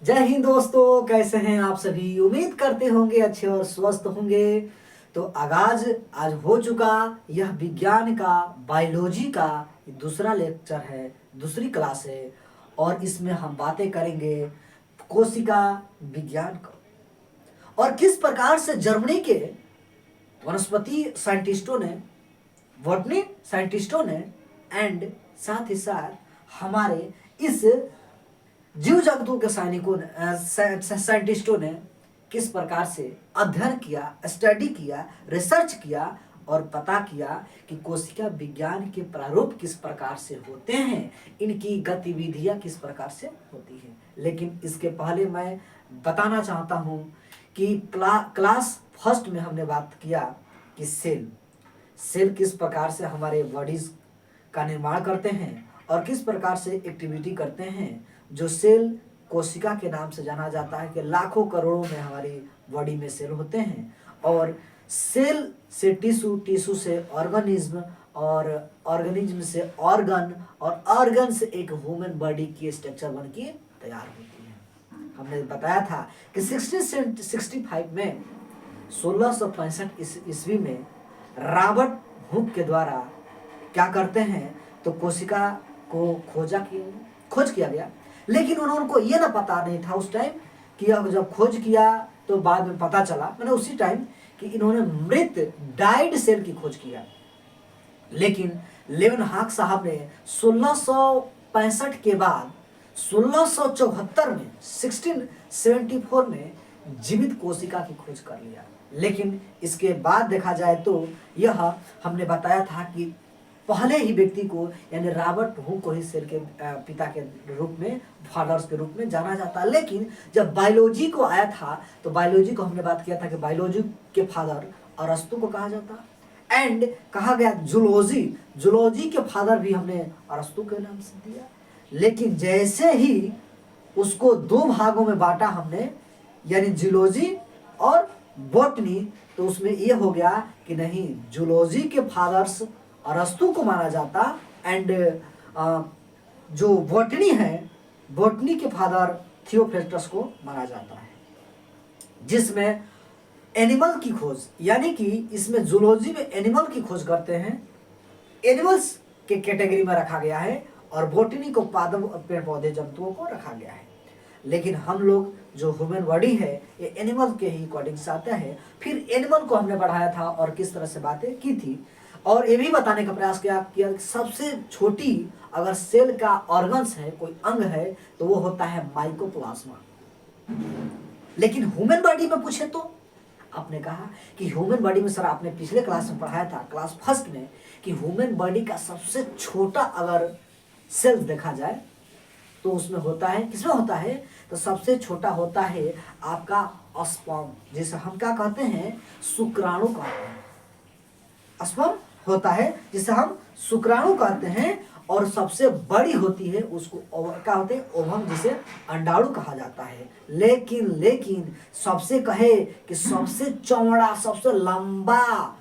जय हिंद दोस्तों, कैसे हैं आप सभी। उम्मीद करते होंगे अच्छे और स्वस्थ होंगे। तो आगाज आज हो चुका यह विज्ञान का बायोलॉजी का दूसरा लेक्चर है, दूसरी क्लास है। और इसमें हम बातें करेंगे कोशिका विज्ञान का और किस प्रकार से जर्मनी के वनस्पति साइंटिस्टों ने, बॉटनी साइंटिस्टों ने एंड साथ ही साथ हमारे इस जीव जंतु के सैनिकों ने, साइंटिस्टों ने किस प्रकार से अध्ययन किया, स्टडी किया, रिसर्च किया और पता किया कि कोशिका विज्ञान के प्रारूप किस प्रकार से होते हैं, इनकी गतिविधियां किस प्रकार से होती हैं। लेकिन इसके पहले मैं बताना चाहता हूं कि क्लास फर्स्ट में हमने बात किया कि सेल किस प्रकार से हमारे बॉडीज का निर्माण करते हैं और किस प्रकार से एक्टिविटी करते हैं। जो सेल कोशिका के नाम से जाना जाता है कि लाखों करोड़ों में हमारी बॉडी में सेल होते हैं और सेल से टिश्यू, टिश्यू से ऑर्गेनिज्म और ऑर्गेनिज्म से ऑर्गन और ऑर्गन से एक ह्यूमन बॉडी की स्ट्रक्चर बन के तैयार होती है। हमने बताया था कि 1665 में 1665 ईस्वी में रॉबर्ट हुक के द्वारा क्या करते हैं तो कोशिका को खोज किया गया। लेकिन उनको ये ना पता नहीं था उस टाइम कि जब खोज किया तो बाद में पता चला, मैंने उसी टाइम कि इन्होंने मृत डाइड सेल की खोज किया। लेकिन लेवेनहॉक साहब ने 1665 के बाद 1674 में 1674 में जीवित कोशिका की खोज कर लिया। लेकिन इसके बाद देखा जाए तो यह हमने बताया था कि पहले ही व्यक्ति को यानी रॉबर्ट हुक को ही सेल के पिता के रूप में, फादर्स के रूप में जाना जाता है। लेकिन जब बायोलॉजी को आया था तो बायोलॉजी को हमने बात किया था कि बायोलॉजी के फादर अरस्तु को कहा जाता एंड कहा गया जूलॉजी के फादर भी हमने अरस्तु के नाम से दिया। लेकिन जैसे ही उसको दो भागों में बांटा हमने यानी जूलॉजी और बॉटनी, तो उसमें यह हो गया कि नहीं, जूलॉजी के फादर्स अरस्तु को माना जाता एंड जो बॉटनी है, बॉटनी के फादर थियोफ्रास्टस को माना जाता है। जिसमें एनिमल की खोज यानी कि इसमें जूलॉजी में एनिमल की खोज करते हैं, एनिमल्स के कैटेगरी में रखा गया है और बॉटनी को पेड़ पौधे जंतुओं को रखा गया है। लेकिन हम लोग जो ह्यूमन बॉडी है ये एनिमल के ही अकॉर्डिंग से आता है। फिर एनिमल को हमने बढ़ाया था और किस तरह से बातें की थी और ये भी बताने का प्रयास किया कि सबसे छोटी अगर सेल का ऑर्गन्स है, कोई अंग है, तो वो होता है माइकोप्लाज्मा। लेकिन ह्यूमन बॉडी में पूछे तो आपने कहा कि ह्यूमन बॉडी में, सर आपने पिछले क्लास में पढ़ाया था क्लास फर्स्ट में कि ह्यूमन बॉडी का सबसे छोटा अगर सेल देखा जाए तो उसमें होता है, किसमें होता है तो सबसे छोटा होता है आपका स्पर्म, जिसे हम क्या कहते हैं, शुक्राणु कहते हैं। स्पर्म होता है जिसे हम शुक्राणु कहते हैं और सबसे बड़ी होती है उसको क्या होते हैं, ओवम, जिसे अंडाणु कहा जाता है। लेकिन सबसे कहे कि सबसे चौड़ा, सबसे लंबा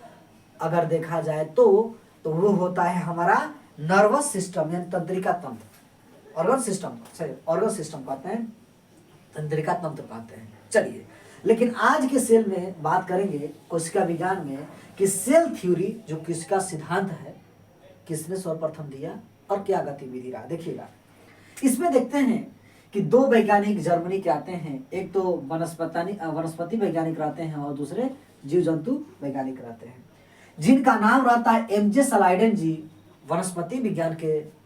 अगर देखा जाए तो वो होता है हमारा नर्वस सिस्टम यानी तंत्रिका तंत्र, ऑर्गन सिस्टम कहते हैं, तंत्रिका तंत्र कहते हैं। चलिए, लेकिन आज के सेल में बात करेंगे कोशिका विज्ञान में कि सेल थ्योरी जो कोशिका सिद्धांत है किसने सर्वप्रथम दिया और क्या गतिविधि रहा। देखिएगा, इसमें देखते हैं कि दो वैज्ञानिक जर्मनी के आते हैं, एक तो वनस्पति वैज्ञानिक रहते हैं और दूसरे जीव जंतु वैज्ञानिक रहते हैं, जिनका नाम रहता है एमजे सलाइडेन जी। वनस्पति विज्ञान के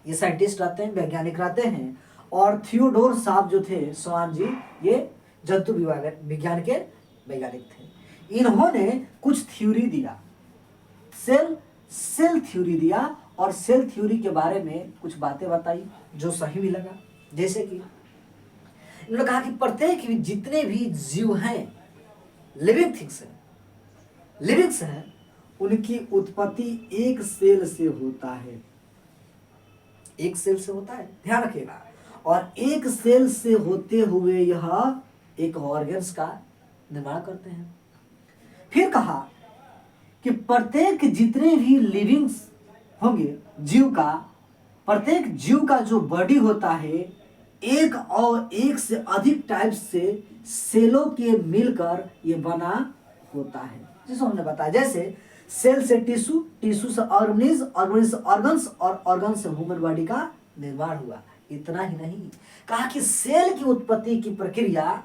ये साइंटिस्ट रहते हैं, वैज्ञानिक रहते हैं। और थियोडोर साहब जो थे, स्वान जी, ये जंतु विज्ञान के वैज्ञानिक थे। इन्होंने कुछ थ्योरी दिया, सेल थ्योरी दिया और सेल थ्योरी के बारे में कुछ बातें बताई जो सही भी लगा। जैसे कि इन्होंने कहा कि प्रत्येक जितने भी जीव हैं, लिविंग्स हैं, उनकी उत्पत्ति एक सेल से होता है, एक सेल से होता है, ध्यान रखिएगा। और एक सेल से होते हुए यह एक ऑर्गन्स का निर्माण करते हैं। फिर कहा कि प्रत्येक जितने भी लिविंग्स होंगे जीव का, प्रत्येक जीव का जो बॉडी होता है एक और एक से अधिक टाइप से सेलों के मिलकर ये बना होता है, जिसको हमने बताया। जैसे सेल से टिश्यू, टिश्यू से ऑर्गेनिज, ऑर्गेनिज से ऑर्गन्स और ऑर्गन से ह्यूमन बॉडी का निर्माण हुआ। इतना ही नहीं, कहा कि सेल की उत्पत्ति की प्रक्रिया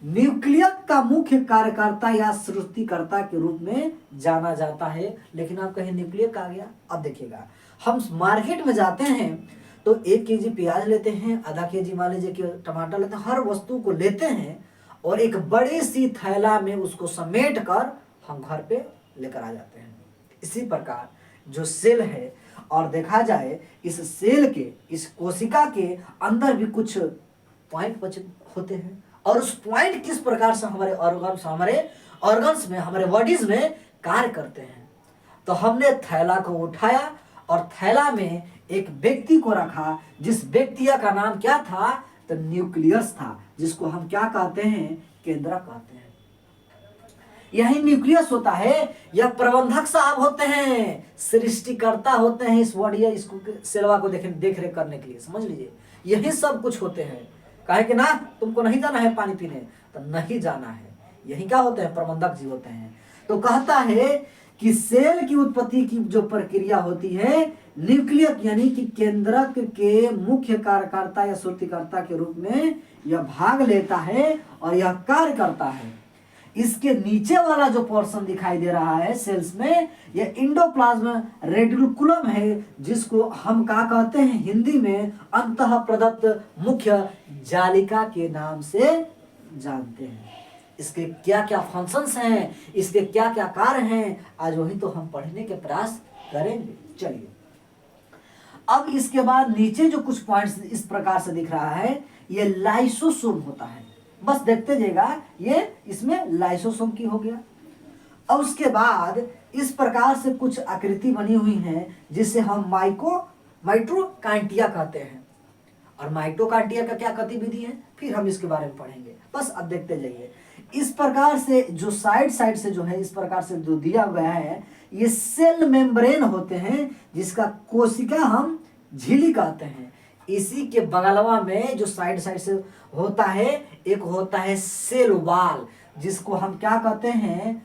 न्यूक्लियस का मुख्य कार्यकर्ता या सृष्टिकर्ता के रूप में जाना जाता है। लेकिन आप कहें न्यूक्लियस आ गया। अब देखिएगा, हम मार्केट में जाते हैं तो 1 केजी प्याज लेते हैं, आधा केजी मान लीजिए कि टमाटर लेते हैं, हर वस्तु को लेते हैं और एक बड़ी सी थैला में उसको समेट कर हम घर पे लेकर आ जाते हैं। इसी प्रकार जो सेल है, और देखा जाए इस सेल के, इस कोशिका के अंदर भी कुछ पॉइंट बचे होते हैं, और उस पॉइंट किस प्रकार से हमारे ऑर्गन्स में, हमारे बॉडीज में कार्य करते हैं। तो हमने थैला को उठाया और थैला में एक व्यक्ति को रखा, जिस व्यक्ति का नाम क्या था, तो न्यूक्लियस था, जिसको हम क्या कहते हैं, केंद्रक कहते हैं। यही न्यूक्लियस होता है। यह प्रबंधक साहब होते हैं, सृष्टिकर्ता होते हैं इस बॉडी, इसको सेलवा को देख रेख करने के लिए, समझ लीजिए यही सब कुछ होते हैं। कहे कि ना तुमको नहीं जाना है पानी पीने, तो नहीं जाना है, यही क्या होते हैं, प्रबंधक जी होते हैं। तो कहता है कि सेल की उत्पत्ति की जो प्रक्रिया होती है, न्यूक्लियस यानी कि केंद्रक के मुख्य कार्यकर्ता या सृष्टिकर्ता के रूप में यह भाग लेता है और यह कार्य करता है। इसके नीचे वाला जो पोर्शन दिखाई दे रहा है सेल्स में, यह इंडोप्लाज्म रेटिकुलम है, जिसको हम क्या कहते हैं हिंदी में, अंतः प्रदत्त मुख्य जालिका के नाम से जानते हैं। इसके क्या क्या फंक्शंस हैं, इसके क्या क्या कार्य हैं, आज वही तो हम पढ़ने के प्रयास करेंगे। चलिए, अब इसके बाद नीचे जो कुछ पॉइंट्स इस प्रकार से दिख रहा है, ये लाइसोसोम होता है। बस देखते जाइएगा, ये इसमें लाइसोसोम की हो गया। और उसके बाद इस प्रकार से कुछ आकृति बनी हुई है, जिसे हम माइटोकांड्रिया कहते हैं। और माइटोकांड्रिया का क्या गतिविधि है, फिर हम इसके बारे में पढ़ेंगे। बस अब देखते जाइए, इस प्रकार से जो साइड से जो है, इस प्रकार से जो दिया गया है, ये सेल मेम्ब्रेन होते हैं, जिसका कोशिका हम झिल्ली कहते हैं। इसी के बगलवा में जो साइड से होता है, एक होता है सेल वॉल, जिसको हम क्या कहते हैं,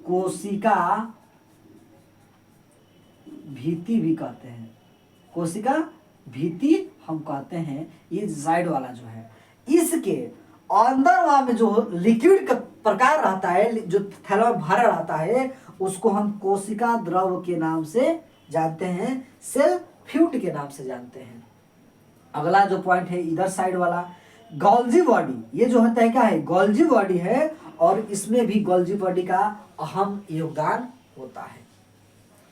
कोशिका भित्ति भी कहते हैं। कोशिका भित्ति हम कहते हैं। ये साइड वाला जो है, इसके अंदर वहां में जो लिक्विड का प्रकार रहता है, जो थैला में भरा रहता है, उसको हम कोशिका द्रव के नाम से जानते हैं, सेल फ्लूइड के नाम से जानते हैं। अगला जो पॉइंट है इधर साइड वाला, गोल्जी बॉडी, ये जो होता है क्या है, गोल्जी बॉडी है, और इसमें भी गोल्जी बॉडी का अहम योगदान होता है।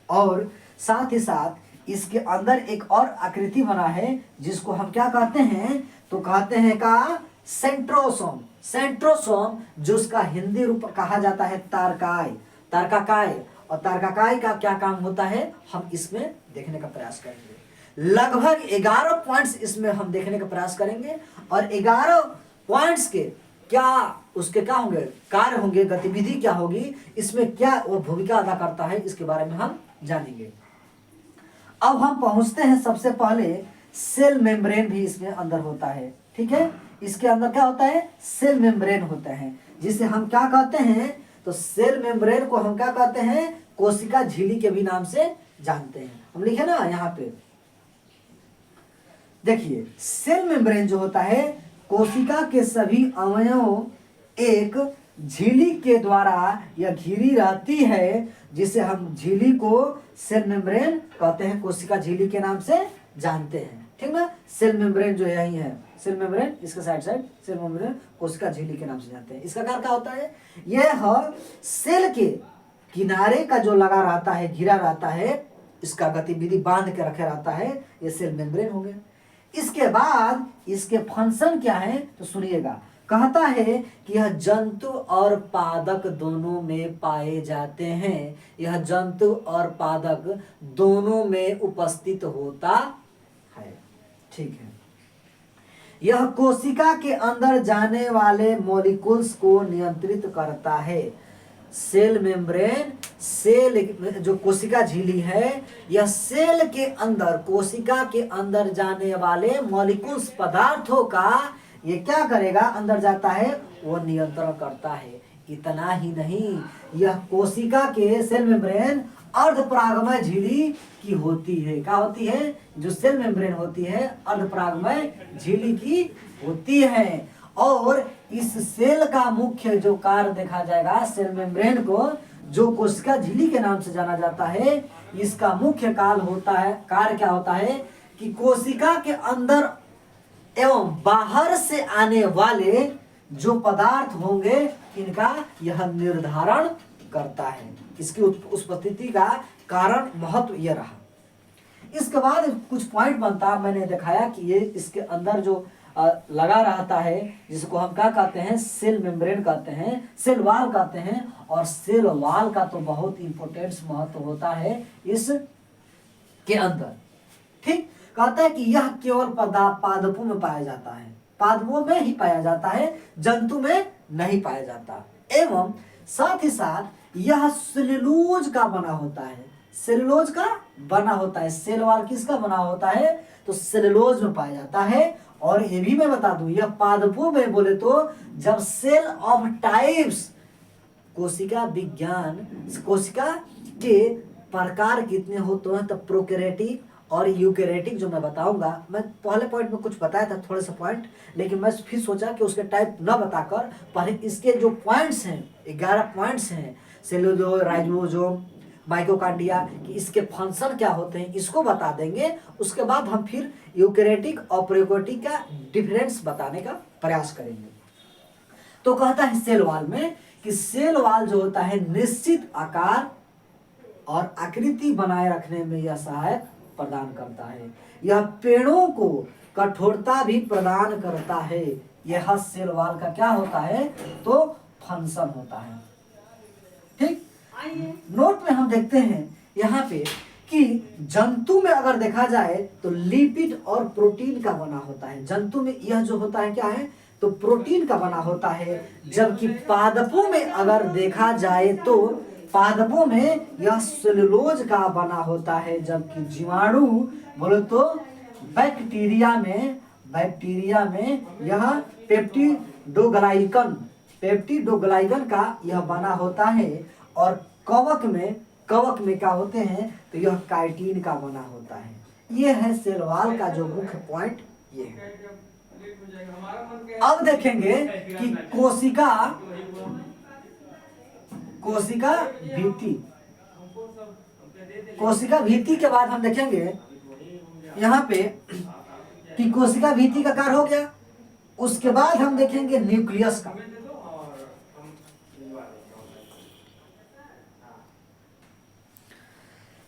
और साथ ही साथ इसके अंदर एक और आकृति बना है, जिसको हम क्या कहते हैं, तो कहते हैं का सेंट्रोसोम। सेंट्रोसोम, जो उसका हिंदी रूप कहा जाता है तारकाय, तारकाकाय। और तारकाकाय का क्या काम होता है, हम इसमें देखने का प्रयास करेंगे। लगभग 11 पॉइंट्स इसमें हम देखने का प्रयास करेंगे, और 11 पॉइंट्स के क्या उसके क्या होंगे, कार्य होंगे, गतिविधि क्या होगी, इसमें क्या वो भूमिका अदा करता है, इसके बारे में हम जानेंगे। अब हम पहुंचते हैं सबसे पहले, सेल मेम्ब्रेन भी इसमें अंदर होता है। ठीक है, इसके अंदर क्या होता है, सेल मेम्ब्रेन होता है, जिसे हम क्या कहते हैं, तो सेल मेम्ब्रेन को हम क्या कहते हैं, कोशिका झिल्ली के भी नाम से जानते हैं। हम लिखे ना यहाँ पे, देखिए सेल मेम्ब्रेन जो होता है, कोशिका के सभी अवयवों एक झिल्ली के द्वारा यह घिरी रहती है, जिसे हम झिल्ली को सेल मेम्ब्रेन कहते हैं, कोशिका झिल्ली के नाम से जानते हैं। ठीक ना, सेल मेम्ब्रेन जो यही है, सेल मेम्ब्रेन इसका साइड सेल मेम्ब्रेन कोशिका झिल्ली के नाम से जानते हैं। इसका कार्य क्या होता है, यह सेल के किनारे का जो लगा रहता है, घिरा रहता है, इसका गतिविधि बांध के रखे रहता है, ये सेल मेम्ब्रेन हो गया। इसके बाद इसके फंक्शन क्या है, तो सुनिएगा, कहता है कि यह जंतु और पादप दोनों में पाए जाते हैं। यह जंतु और पादप दोनों में उपस्थित होता है। ठीक है, यह कोशिका के अंदर जाने वाले मॉलिक्यूल्स को नियंत्रित करता है। सेल मेम्ब्रेन, सेल जो कोशिका झिल्ली है, यह सेल के अंदर, कोशिका के अंदर जाने वाले मॉलिक्यूल्स पदार्थों का ये क्या करेगा, अंदर जाता है, वो नियंत्रण करता है। इतना ही नहीं, यह कोशिका के सेल मेम्ब्रेन अर्धपरागमय झिल्ली की होती है। क्या होती है? जो सेल मेम्ब्रेन होती है अर्धपरागमय झिल्ली की होती है। और इस सेल का मुख्य जो कार्य देखा जाएगा, सेल मेम्ब्रेन को जो कोशिका झिल्ली के नाम से जाना जाता है, इसका मुख्य कार्य क्या होता है कि कोशिका के अंदर एवं बाहर से आने वाले जो पदार्थ होंगे, इनका यह निर्धारण करता है। इसकी उत्पत्ति का कारण महत्व यह रहा। इसके बाद कुछ पॉइंट बनता, मैंने दिखाया कि ये इसके अंदर जो लगा रहता है, जिसको हम क्या कहते हैं, सेल मेम्ब्रेन कहते हैं, सेल वाल कहते हैं। और सेल वाल का तो बहुत इंपॉर्टेंट महत्व होता है इस के अंदर। ठीक, कहता है कि यह केवल पादपों में पाया जाता है, पादपों में ही पाया जाता है, जंतु में नहीं पाया जाता। एवं साथ ही साथ यह सेलुलोज का बना होता है, सेलुलोज का बना होता है। सेल वाल किसका बना होता है? तो सेलुलोज में पाया जाता है। और ये भी मैं बता दूं, यह पादपों में बोले तो जब सेल ऑफ टाइप्स, कोशिका विज्ञान, कोशिका के प्रकार कितने होते हैं, तब प्रोकैरियोटिक और यूकैरियोटिक जो मैं बताऊंगा। मैं पहले पॉइंट में कुछ बताया था, थोड़े से पॉइंट, लेकिन मैं फिर सोचा कि उसके टाइप न बताकर पहले इसके जो पॉइंट्स हैं, 11 पॉइंट्स हैं, सेलुलोज, राइबोसोम, माइटोकॉन्ड्रिया, कि इसके फंक्शन क्या होते हैं, इसको बता देंगे। उसके बाद हम फिर यूकैरियोटिक और प्रोकैरियोटिक का डिफरेंस बताने का प्रयास करेंगे। तो कहता है सेल वाल में कि सेल वाल जो होता है निश्चित आकार और आकृति बनाए रखने में यह सहायक प्रदान करता है। यह पेड़ों को कठोरता भी प्रदान करता है। यह सेल वाल का क्या होता है? तो फंक्शन होता है। ठीक, नोट में हम देखते हैं यहाँ पे कि जंतु में अगर देखा जाए तो लिपिड और प्रोटीन का बना होता है। जंतु में यह जो होता है क्या है? तो प्रोटीन का बना होता है। जबकि पादपों में अगर देखा जाए तो पादपों में यह सेलुलोज का बना होता है। जबकि जीवाणु बोले तो बैक्टीरिया में यह पेप्टिडोग्लाइकन का यह बना होता है। और कवक में क्या होते हैं? तो यह काइटिन का बना होता है। यह है सेल वाल का जो मुख्य पॉइंट ये है। अब देखेंगे कि कोशिका भित्ति के बाद हम देखेंगे यहाँ पे कि कोशिका भित्ति का कार्य हो गया। उसके बाद हम देखेंगे न्यूक्लियस का।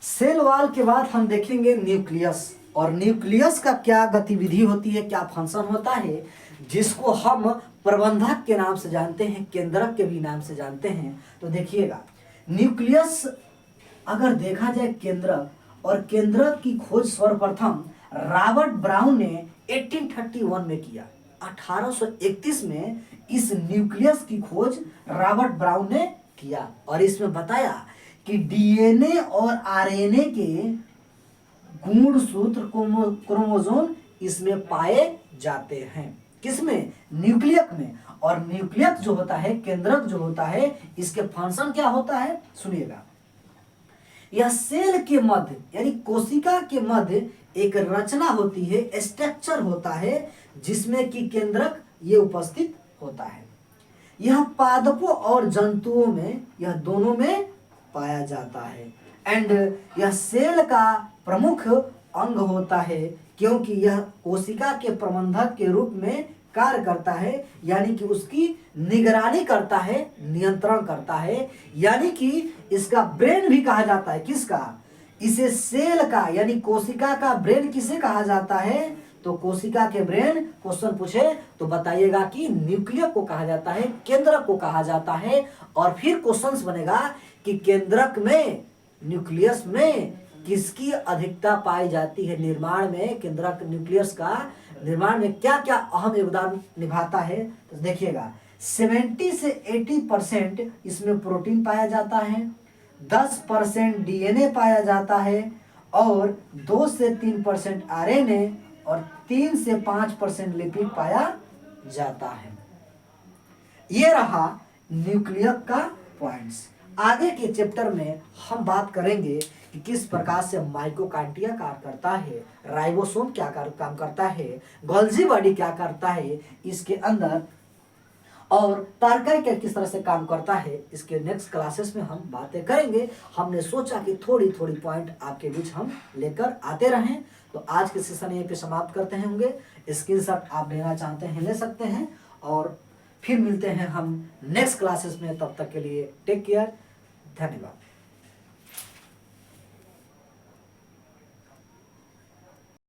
सेल वाल के बाद हम देखेंगे न्यूक्लियस। और न्यूक्लियस का क्या गतिविधि होती है, क्या फंक्शन होता है, जिसको हम प्रबंधक के नाम से जानते हैं, केंद्रक के भी नाम से जानते हैं। तो देखिएगा, न्यूक्लियस अगर देखा जाए केंद्रक, और केंद्रक की खोज सर्वप्रथम रॉबर्ट ब्राउन ने 1831 में किया। 1831 में इस न्यूक्लियस की खोज रॉबर्ट ब्राउन ने किया। और इसमें बताया कि डीएनए और आरएनए के गुणसूत्र क्रोमोसोम इसमें पाए जाते हैं। किसमें? न्यूक्लियक में। और न्यूक्लियक जो होता है, केंद्रक जो होता है, इसके फंक्शन क्या होता है सुनिएगा। यह सेल के मध्य यानी कोशिका के मध्य एक रचना होती है, स्ट्रक्चर होता है, जिसमें कि केंद्रक ये उपस्थित होता है। यह पादपों और जंतुओं में, यह दोनों में पाया जाता है। एंड यह सेल का प्रमुख अंग होता है, क्योंकि यह कोशिका के प्रबंधक के रूप में कार्य करता है, यानी कि उसकी निगरानी करता है, नियंत्रण करता है। यानी कि इसका ब्रेन भी कहा जाता है। किसका? इसे सेल का यानी कोशिका का ब्रेन किसे कहा जाता है? तो कोशिका के ब्रेन, क्वेश्चन पूछे तो बताइएगा कि न्यूक्लियस को कहा जाता है, केंद्रक को कहा जाता है। और फिर क्वेश्चन बनेगा कि केंद्रक में, न्यूक्लियस में किसकी अधिकता पाई जाती है निर्माण में? केंद्रक न्यूक्लियस का निर्माण में क्या क्या अहम योगदान निभाता है? तो देखिएगा, 70 से 80% इसमें प्रोटीन पाया जाता है, 10% डीएनए पाया जाता है और 2 से 3% आरएनए और 3 से 5% लिपिड पाया जाता है। ये रहा न्यूक्लियस का पॉइंट्स। आगे के चैप्टर में हम बात करेंगे कि किस प्रकार से माइटोकॉन्ड्रिया कार्य करता है, राइबोसोम क्या काम करता है, गोल्जी बॉडी क्या करता है इसके अंदर, और तारकाई क्या किस तरह से काम करता है, इसके नेक्स्ट क्लासेस में हम बातें करेंगे। हमने सोचा कि थोड़ी थोड़ी पॉइंट आपके बीच हम लेकर आते रहें। तो आज के सेशन यहीं पे समाप्त करते होंगे। स्क्रीनशॉट आप लेना चाहते हैं ले सकते हैं, और फिर मिलते हैं हम नेक्स्ट क्लासेस में। तब तक के लिए टेक केयर, धन्यवाद।